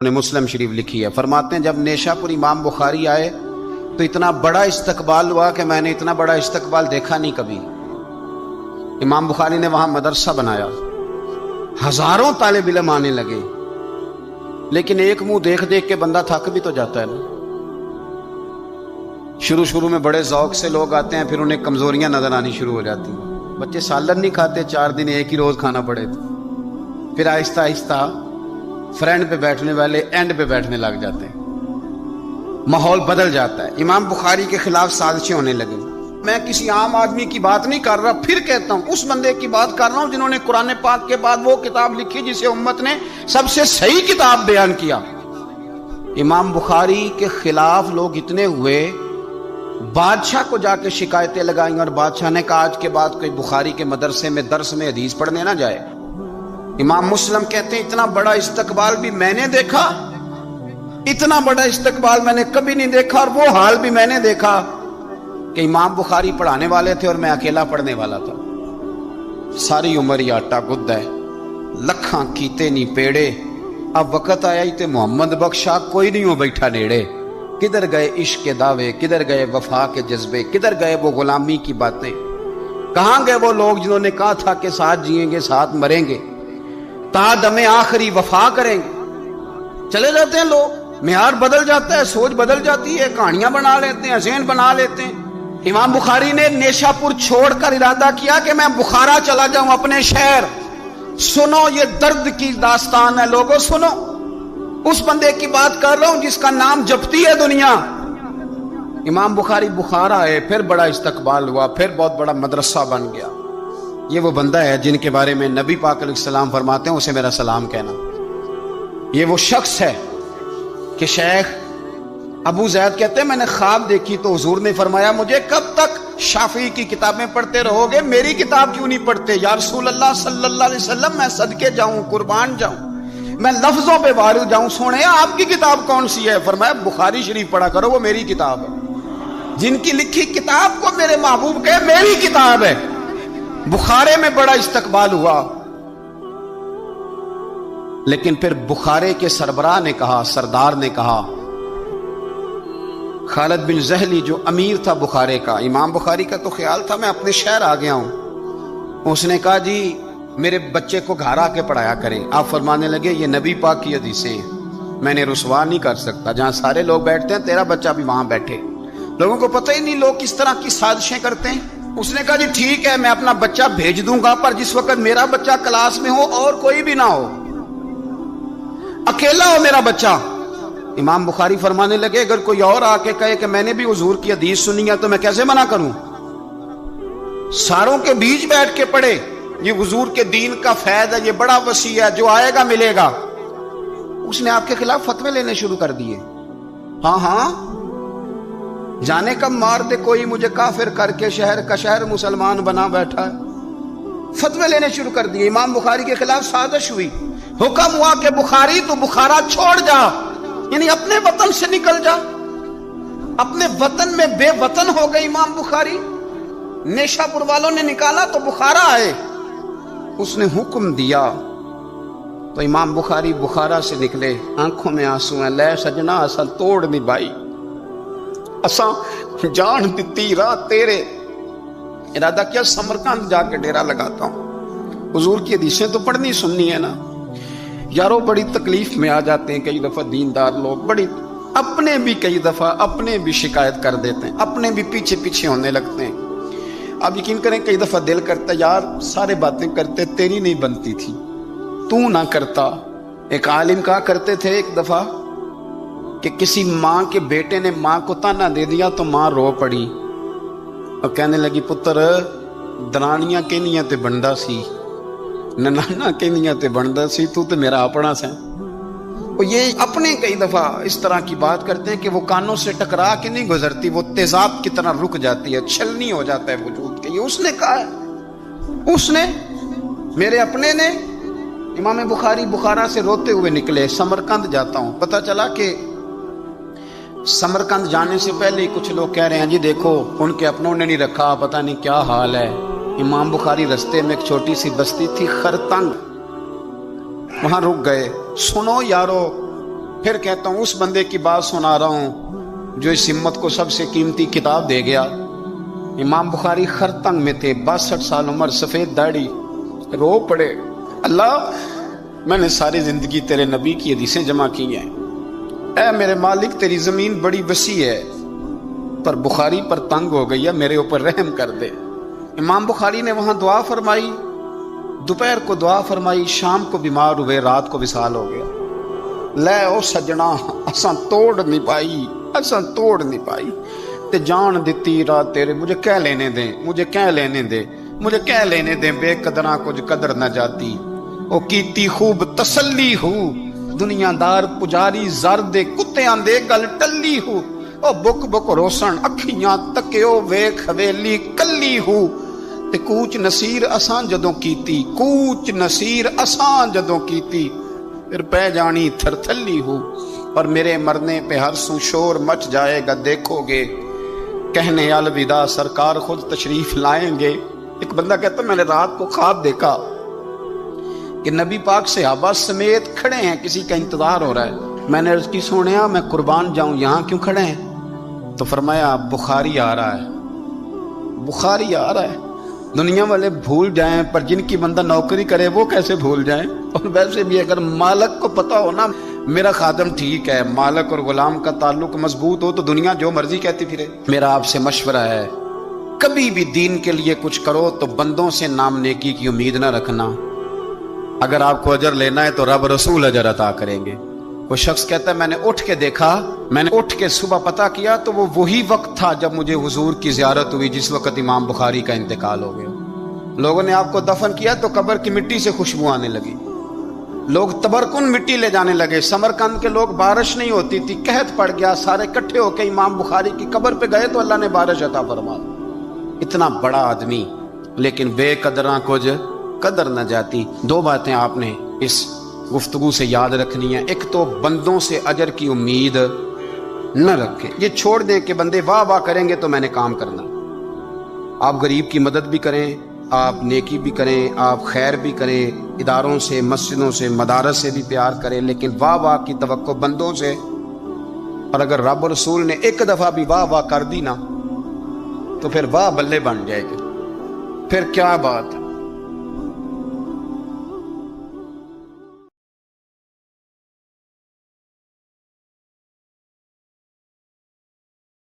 نے مسلم شریف لکھی ہے، فرماتے ہیں جب نیشا پور امام بخاری آئے تو اتنا بڑا استقبال ہوا کہ میں نے اتنا بڑا استقبال دیکھا نہیں کبھی۔ امام بخاری نے وہاں مدرسہ بنایا، ہزاروں طالب علم آنے لگے، لیکن ایک منہ دیکھ دیکھ کے بندہ تھک بھی تو جاتا ہے نا۔ شروع میں بڑے ذوق سے لوگ آتے ہیں، پھر انہیں کمزوریاں نظر آنی شروع ہو جاتی ہیں۔ بچے سالن نہیں کھاتے، 4 دن ایک ہی روز کھانا پڑے تو پھر آہستہ آہستہ فرینڈ پہ بیٹھنے والے اینڈ پہ بیٹھنے لگ جاتے ہیں، ماحول بدل جاتا ہے۔ امام بخاری کے خلاف سازشیں ہونے لگیں۔ میں کسی عام آدمی کی بات نہیں کر رہا، پھر کہتا ہوں اس بندے کی بات کر رہا ہوں جنہوں نے قرآن پاک کے بعد وہ کتاب لکھی جسے امت نے سب سے صحیح کتاب بیان کیا۔ امام بخاری کے خلاف لوگ اتنے ہوئے، بادشاہ کو جا کے شکایتیں لگائیں، اور بادشاہ نے کہا آج کے بعد کوئی بخاری کے مدرسے میں درس میں حدیث پڑھنے نہ جائے۔ امام مسلم کہتے ہیں اتنا بڑا استقبال بھی میں نے دیکھا، اتنا بڑا استقبال میں نے کبھی نہیں دیکھا، اور وہ حال بھی میں نے دیکھا کہ امام بخاری پڑھانے والے تھے اور میں اکیلا پڑھنے والا تھا۔ ساری عمر ہی آٹا گد ہے، لکھاں کیتے نہیں پیڑے، اب وقت آیا ہی تے محمد بخشا کوئی نہیں ہو بیٹھا نیڑے۔ کدھر گئے عشق کے دعوے، کدھر گئے وفا کے جذبے، کدھر گئے وہ غلامی کی باتیں، کہاں گئے وہ لوگ جنہوں نے کہا تھا کہ ساتھ جئیں گے ساتھ مریں گے، تا دم آخری وفا کریں گے۔ چلے جاتے ہیں لوگ، معیار بدل جاتا ہے، سوچ بدل جاتی ہے، کہانیاں بنا لیتے ہیں، ذہن بنا لیتے ہیں۔ امام بخاری نے نیشا پور چھوڑ کر ارادہ کیا کہ میں بخارا چلا جاؤں، اپنے شہر۔ سنو یہ درد کی داستان ہے لوگوں، سنو، اس بندے کی بات کر رہا ہوں جس کا نام جپتی ہے دنیا۔ امام بخاری بخارا آئے، پھر بڑا استقبال ہوا، پھر بہت بڑا مدرسہ بن گیا۔ یہ وہ بندہ ہے جن کے بارے میں نبی پاک علیہ السلام فرماتے ہیں اسے میرا سلام کہنا۔ یہ وہ شخص ہے کہ شیخ ابو زید کہتے ہیں میں نے خواب دیکھی تو حضور نے فرمایا مجھے کب تک شافعی کی کتابیں پڑھتے رہو گے، میری کتاب کیوں نہیں پڑھتے؟ یا رسول اللہ صلی اللہ علیہ وسلم میں صدقے جاؤں، قربان جاؤں، میں لفظوں پہ وارد جاؤں، سونے آپ کی کتاب کون سی ہے؟ فرمایا بخاری شریف پڑھا کرو، وہ میری کتاب ہے۔ جن کی لکھی کتاب کو میرے محبوب کہے میری کتاب ہے۔ بخارے میں بڑا استقبال ہوا، لیکن پھر بخارے کے سربراہ نے کہا، سردار نے کہا، خالد بن زہلی جو امیر تھا بخارے کا، امام بخاری کا تو خیال تھا میں اپنے شہر آ گیا ہوں، اس نے کہا جی میرے بچے کو گھر آ کے پڑھایا کریں۔ آپ فرمانے لگے یہ نبی پاک کی حدیثیں ہیں، میں نے رسوا نہیں کر سکتا، جہاں سارے لوگ بیٹھتے ہیں تیرا بچہ بھی وہاں بیٹھے۔ لوگوں کو پتہ ہی نہیں لوگ کس طرح کی سازشیں کرتے ہیں۔ اس نے کہا جی ٹھیک ہے میں اپنا بچہ بھیج دوں گا، پر جس وقت میرا بچہ کلاس میں ہو اور کوئی بھی نہ ہو، اکیلا ہو میرا بچہ۔ امام بخاری فرمانے لگے اگر کوئی اور آ کے کہے کہ میں نے بھی حضور کی حدیث سنی ہے تو میں کیسے منع کروں؟ ساروں کے بیچ بیٹھ کے پڑھے، یہ حضور کے دین کا فیض ہے، یہ بڑا وسیع ہے، جو آئے گا ملے گا۔ اس نے آپ کے خلاف فتوے لینے شروع کر دیے۔ ہاں جانے کب مار دے کوئی مجھے کافر کر کے شہر کا شہر مسلمان بنا بیٹھا ہے۔ فتوے لینے شروع کر دیے، امام بخاری کے خلاف سازش ہوئی، حکم ہوا کہ بخاری تو بخارا چھوڑ جا، یعنی اپنے وطن سے نکل جا۔ اپنے وطن میں بے وطن ہو گئے امام بخاری، نیشا پور والوں نے نکالا تو بخارا آئے۔ اس نے حکم دیا تو امام بخاری بخارا سے نکلے، آنکھوں میں آنسو ہیں، لے سجنا اصل توڑ نہیں بائی، اساں جان دیتی رات تیرے۔ ارادہ کیا سمرقند جا کے ڈیرا لگاتا ہوں، حضور کی حدیثیں تو پڑھنی سننی ہے نا۔ یارو بڑی تکلیف میں آ جاتے ہیں کئی دفعہ دیندار لوگ، بڑی اپنے بھی کئی دفعہ اپنے بھی شکایت کر دیتے ہیں، اپنے بھی پیچھے پیچھے ہونے لگتے ہیں۔ اب یقین کریں کئی دفعہ دل کرتا ہے یار سارے باتیں کرتے تیری نہیں بنتی تھی، تو نہ کرتا۔ ایک عالم کہا کرتے تھے ایک دفعہ کہ کسی ماں کے بیٹے نے ماں کو تانا دے دیا تو ماں رو پڑی اور کہنے لگی پتر درانیاں کہنیاں تے بندہ سی، ننانا کہنیاں تے بندہ سی، تو تے میرا اپنا سا۔ اور یہ اپنے کئی دفعہ اس طرح کی بات کرتے ہیں کہ وہ کانوں سے ٹکرا کے نہیں گزرتی، وہ تیزاب کی طرح رک جاتی ہے، چھلنی ہو جاتا ہے وجود کے۔ یہ اس نے کہا ہے، اس نے، میرے اپنے نے۔ امام بخاری بخارا سے روتے ہوئے نکلے، سمرقند جاتا ہوں۔ پتہ چلا کہ سمرقند جانے سے پہلے ہی کچھ لوگ کہہ رہے ہیں جی دیکھو ان کے اپنوں نے نہیں رکھا، پتہ نہیں کیا حال ہے۔ امام بخاری رستے میں ایک چھوٹی سی بستی تھی خرتنگ، وہاں رک گئے۔ سنو یارو، پھر کہتا ہوں اس بندے کی بات سنا رہا ہوں جو اس امت کو سب سے قیمتی کتاب دے گیا۔ امام بخاری خرطنگ میں تھے، 62 سال عمر، سفید داڑھی، رو پڑے، اللہ میں نے ساری زندگی تیرے نبی کی حدیثیں جمع کی ہیں، اے میرے مالک تیری زمین بڑی وسیع ہے پر بخاری پر تنگ ہو گئی ہے، میرے اوپر رحم کر دے۔ امام بخاری نے وہاں دعا فرمائی، دوپہر کو دعا فرمائی، شام کو بیمار ہوئے، رات کو وصال ہو گیا۔ لے او سجنا اساں توڑ نہیں پائی، اساں توڑ نہیں پائی تے جان دیتی رات تیرے، مجھے کہہ لینے دیں، مجھے کہہ لینے دیں، مجھے کہہ لینے دیں، بے قدراں کچھ قدر نہ جاتی، او کیتی خوب تسلی ہو، دنیا دار پجاری زردے کتیاں دے گل ٹلی ہو، او بک بک روسن اکھیاں تکیو ویکھ حویلی کلی ہو، تے کوچ نصیر اساں جدوں کیتی، کوچ نصیر اساں جدوں کیتی، پھر پہ جانی تھر تھلی ہو، اور میرے مرنے پہ ہر سو شور مچ جائے گا، دیکھو گے کہنے الوداع سرکار خود تشریف لائیں گے۔ ایک بندہ کہتا میں نے رات کو خواب دیکھا کہ نبی پاک صحابہ سمیت کھڑے ہیں، کسی کا انتظار ہو رہا ہے۔ میں نے عرض کی سونیا میں قربان جاؤں، یہاں کیوں کھڑے ہیں؟ تو فرمایا بخاری آ رہا ہے، بخاری آ رہا ہے۔ دنیا والے بھول جائیں پر جن کی بندہ نوکری کرے وہ کیسے بھول جائیں؟ اور ویسے بھی اگر مالک کو پتا ہو نا میرا خادم ٹھیک ہے، مالک اور غلام کا تعلق مضبوط ہو تو دنیا جو مرضی کہتی پھرے۔ میرا آپ سے مشورہ ہے کبھی بھی دین کے لیے کچھ کرو تو بندوں سے نام نیکی کی امید نہ رکھنا، اگر آپ کو اجر لینا ہے تو رب رسول اجر عطا کریں گے۔ وہ شخص کہتا ہے میں نے اٹھ کے دیکھا، میں نے اٹھ کے صبح پتہ کیا تو وہ وہی وقت تھا جب مجھے حضور کی زیارت ہوئی جس وقت امام بخاری کا انتقال ہو گیا۔ لوگوں نے آپ کو دفن کیا تو قبر کی مٹی سے خوشبو آنے لگی، لوگ تبرکن مٹی لے جانے لگے۔ سمرقند کے لوگ بارش نہیں ہوتی تھی، قحط پڑ گیا، سارے اکٹھے ہو کے امام بخاری کی قبر پہ گئے تو اللہ نے بارش عطا فرما۔ اتنا بڑا آدمی لیکن بے قدراں کچھ قدر نہ جاتی۔ دو باتیں آپ نے اس گفتگو سے یاد رکھنی ہے، ایک تو بندوں سے اجر کی امید نہ رکھیں، یہ چھوڑ دیں کہ بندے واہ واہ کریں گے تو میں نے کام کرنا۔ آپ غریب کی مدد بھی کریں، آپ نیکی بھی کریں، آپ خیر بھی کریں، اداروں سے، مسجدوں سے، مدارس سے بھی پیار کریں، لیکن واہ واہ کی توقع بندوں سے، اور اگر رب و رسول نے ایک دفعہ بھی واہ واہ کر دی نا تو پھر واہ بلے بن جائے گی، پھر کیا بات ہے۔